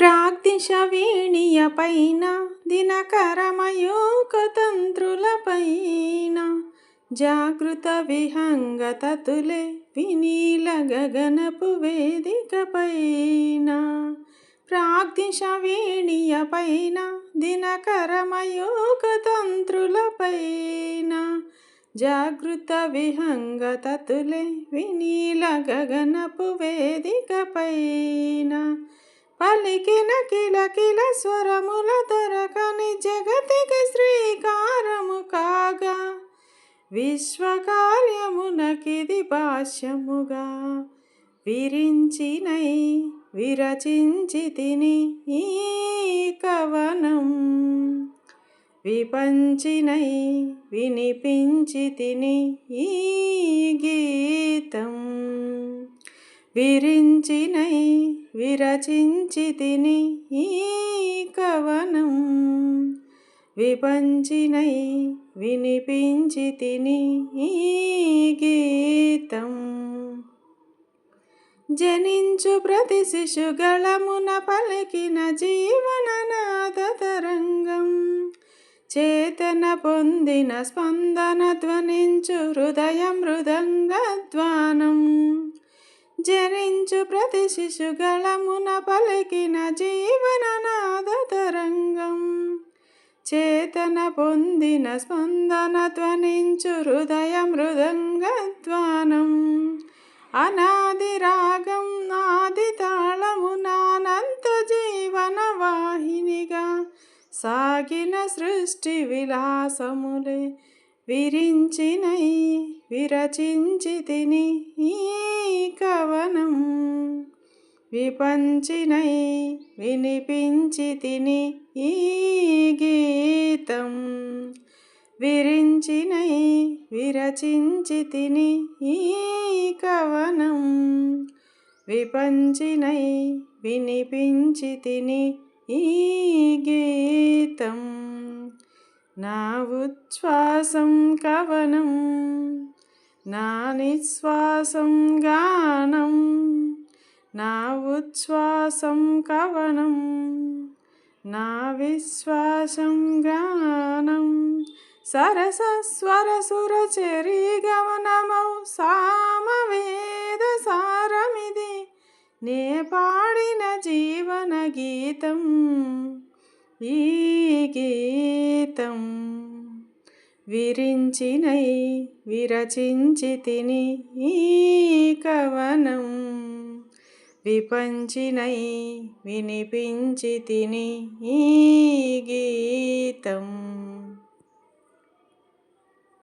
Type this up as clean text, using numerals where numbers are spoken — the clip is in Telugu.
ప్రాగ్దిశ వీణియపైన దినకరమయూకతంత్రులపైన జాగృత విహంగతతులే వినీల గగనపు వేదికపైన. ప్రాగ్దిశ వీణియపైన దినకరమయూకతంత్రులపైన జాగృత విహంగతతులే వినీల గగనపు వేదికపైన. పలికిన కిలకిల స్వరముల తరకని జగతికి శ్రీకారము కాగా విశ్వకార్యమునకిది భాష్యముగా విరించినై విరచించితిని ఈ కవనం. విపంచినై వినిపించితిని ఈ గీతం. విరించినై విరచించితిని ఈ కవనం. విపంచినై వినిపించితిని ఈ గీతం. జనించు ప్రతి శిశుగళమున పలికిన జీవననాద తరంగం. చేతన పొందిన స్పందన ధ్వనించు హృదయ మృదంగధ్వానం. జనించు ప్రతి శిశుగళమున పలికిన జీవననాద తరంగం. చేతన పొందిన స్పందన ధ్వనించు హృదయ మృదంగధ్వానం. అనాది రాగం ఆది తాళమునానంత జీవన వాహినిగా సాగిన సృష్టి విలాసములే విరించినై విరచించితిని ఈ కవనం. విపంచినై వినిపించితిని ఈ గీతం. విరించినై విరచించితిని ఈ కవనం. విపంచినై వినిపించితిని ఈ గీతం. నా ఉచ్ఛ్వాసం కవనం, నా నిశ్వాసం గానం. నా ఉచ్ఛ్వాసం కవనం, నా విశ్వాసం గానం. సరస స్వర సుర చెరి గమనమౌ సామవేద సారమిది నే పాడిన జీవన గీతం ఈ గీతం. విరించినై విరచించితిని ఈ కవనం. విపంచినై వినిపించితిని ఈ గీతం.